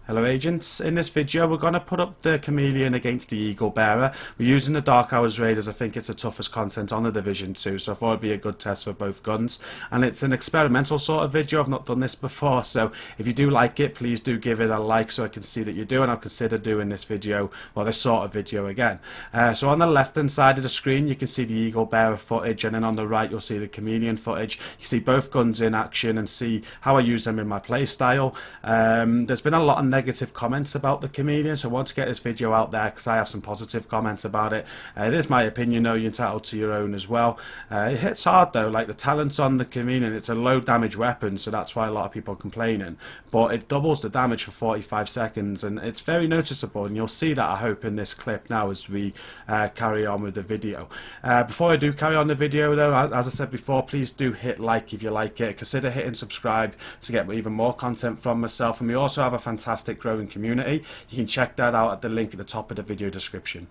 Hello agents, in this video we're going to put up the Chameleon against the Eagle Bearer. We're using the Dark Hours Raid as I think it's the toughest content on the Division 2, so I thought it'd be a good test for both guns. And it's an experimental sort of video, I've not done this before, so if you do like it, please do give it a like so I can see that you do, and I'll consider doing this video, well this sort of video again. So on the left hand side of the screen you can see the Eagle Bearer footage, and then on the right you'll see the Chameleon footage. You can see both guns in action and see how I use them in my play style. There's been a lot of negative comments about the Chameleon, so I want to get this video out there because I have some positive comments about it. It is my opinion though, you're entitled to your own as well. It hits hard though, like the talents on the Chameleon, it's a low damage weapon, so that's why a lot of people are complaining, but it doubles the damage for 45 seconds and it's very noticeable, and you'll see that I hope in this clip now as we carry on with the video. Before I do carry on the video though, as I said before, please do hit like if you like it, consider hitting subscribe to get even more content from myself, and we also have a fantastic growing community. You can check that out at the link at the top of the video description.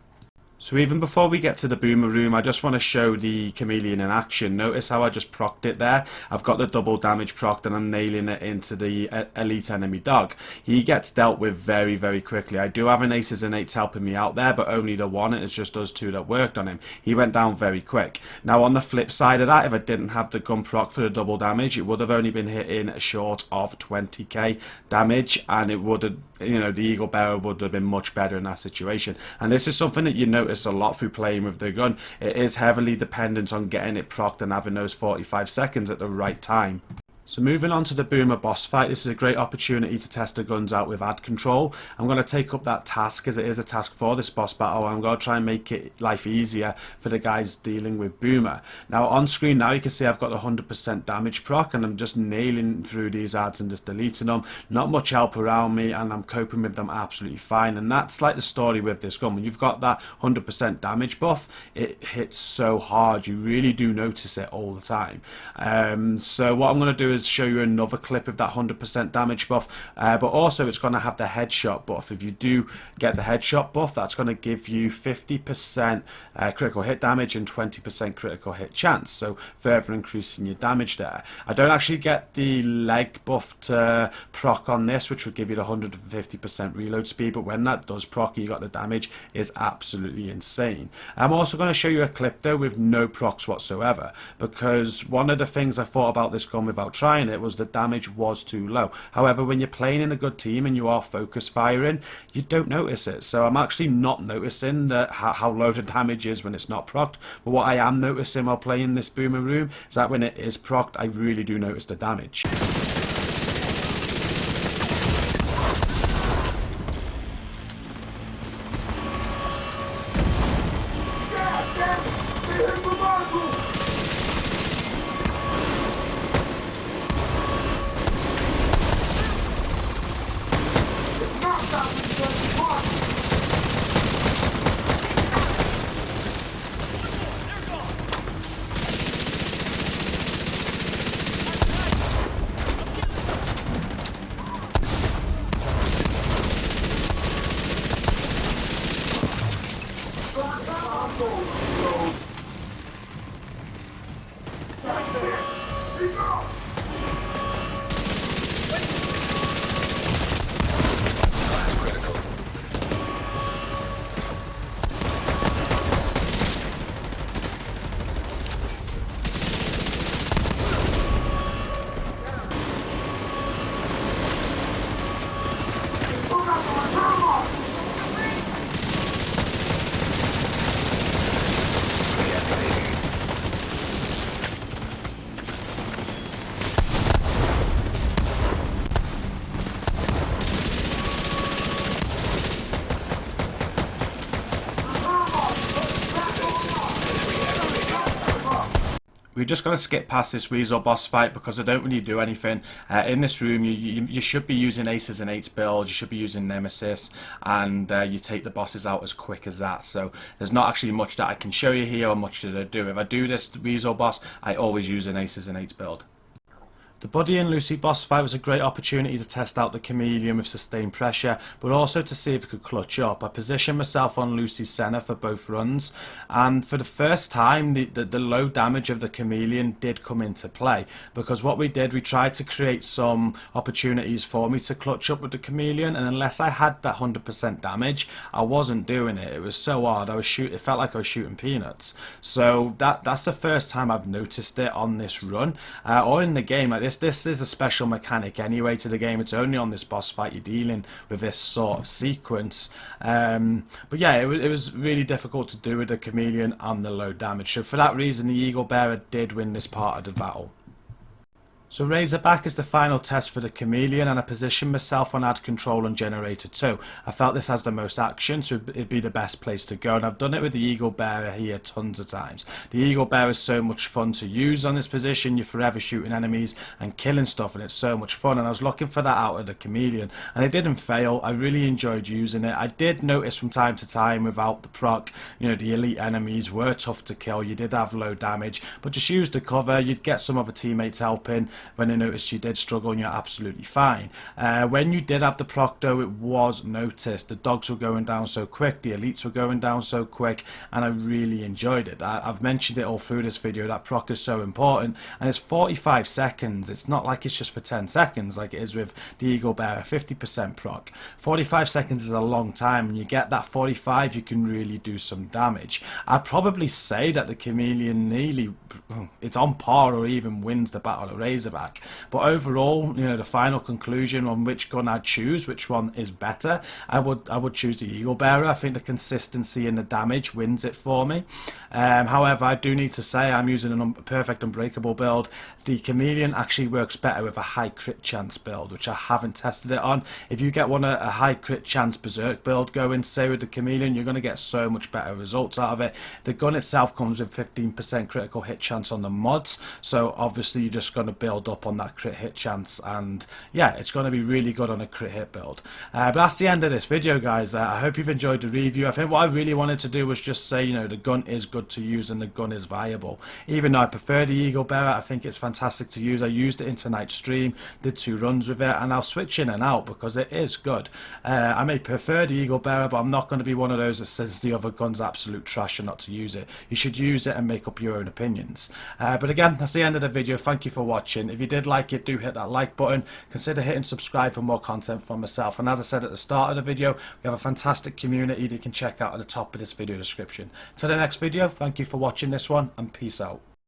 So even before we get to the boomer room, I just want to show the Chameleon in action. Notice how I just procced it there. I've got the double damage procced and I'm nailing it into the elite enemy dog. He gets dealt with very, very quickly. I do have an aces and eights helping me out there, but only the one, and it's just us two that worked on him. He went down very quick. Now on the flip side of that, if I didn't have the gun proc for the double damage, it would have only been hitting short of 20k damage, and it would have, you know, the Eagle Bearer would have been much better in that situation. And this is something that you notice a lot through playing with the gun. It is heavily dependent on getting it procced and having those 45 seconds at the right time. So moving on to the boomer boss fight, this is a great opportunity to test the guns out with ad control. I'm going to take up that task as it is a task for this boss battle. I'm going to try and make it life easier for the guys dealing with boomer. Now on screen now you can see I've got the 100% damage proc, and I'm just nailing through these ads and just deleting them. Not much help around me and I'm coping with them absolutely fine, and that's like the story with this gun. When you've got that 100% damage buff, it hits so hard, you really do notice it all the time. So what I'm going to do is show you another clip of that 100% damage buff, but also it's going to have the headshot buff. If you do get the headshot buff, that's going to give you 50% critical hit damage and 20% critical hit chance, so further increasing your damage there. I don't actually get the leg buff to proc on this, which would give you the 150% reload speed, but when that does proc and you got the damage, is absolutely insane. I'm also going to show you a clip though with no procs whatsoever, because one of the things I thought about this gun without trying it was the damage was too low. However, when you're playing in a good team and you are focus firing, you don't notice it. So I'm actually not noticing that how low the damage is when it's not procced, but what I am noticing while playing this boomer room is that when it is procced, I really do notice the damage. We're just going to skip past this Weasel boss fight because I don't really do anything. In this room you should be using aces and eights build, you should be using nemesis, and you take the bosses out as quick as that. So there's not actually much that I can show you here or much that I do. If I do this Weasel boss, I always use an aces and eights build. The Buddy and Lucy boss fight was a great opportunity to test out the Chameleon with sustained pressure, but also to see if it could clutch up. I positioned myself on Lucy's centre for both runs, and for the first time the low damage of the Chameleon did come into play, because what we did, we tried to create some opportunities for me to clutch up with the Chameleon, and unless I had that 100% damage, I wasn't doing it. It was so hard. It felt like I was shooting peanuts. So that's the first time I've noticed it on this run, or in the game. Like this is a special mechanic anyway to the game. It's only on this boss fight you're dealing with this sort of sequence. But yeah, it was really difficult to do with the Chameleon and the low damage. So for that reason, the Eagle Bearer did win this part of the battle. So Razorback is the final test for the Chameleon, and I positioned myself on Add Control on Generator 2. I felt this has the most action, so it'd be the best place to go, and I've done it with the Eagle Bearer here tons of times. The Eagle Bearer is so much fun to use on this position. You're forever shooting enemies and killing stuff, and it's so much fun, and I was looking for that out of the Chameleon, and it didn't fail. I really enjoyed using it. I did notice from time to time without the proc, you know, the elite enemies were tough to kill. You did have low damage, but just use the cover. You'd get some other teammates helping. When they noticed you did struggle, and you're absolutely fine. When you did have the proc though, it was noticed. The dogs were going down so quick, the elites were going down so quick, and I really enjoyed it. I've mentioned it all through this video, that proc is so important, and it's 45 seconds. It's not like it's just for 10 seconds like it is with the Eagle Bearer, 50% proc. 45 seconds is a long time, and you get that 45, you can really do some damage. I'd probably say that the Chameleon nearly, it's on par or even wins the Battle of Razorback. But overall, you know, the final conclusion on which gun I'd choose, which one is better, I would choose the Eagle Bearer. I think the consistency in the damage wins it for me. However, I do need to say I'm using a Perfect Unbreakable build. The Chameleon actually works better with a high crit chance build, which I haven't tested it on. If you get a high crit chance Berserk build going, say with the Chameleon, you're going to get so much better results out of it. The gun itself comes with 15% critical hit chance on the mods, so obviously you're just going to build up on that crit hit chance, and yeah, it's going to be really good on a crit hit build. But that's the end of this video, guys. I hope you've enjoyed the review. I think what I really wanted to do was just say, you know, the gun is good to use and the gun is viable. Even though I prefer the Eagle Bearer, I think it's fantastic to use. I used it in tonight's stream, did 2 runs with it, and I'll switch in and out because it is good. I may prefer the Eagle Bearer, but I'm not going to be one of those that says the other gun's absolute trash and not to use it. You should use it and make up your own opinions. But again, that's the end of the video. Thank you for watching. If you did like it, do hit that like button. Consider hitting subscribe for more content from myself. And as I said at the start of the video, we have a fantastic community that you can check out at the top of this video description. Till the next video, thank you for watching this one, and peace out.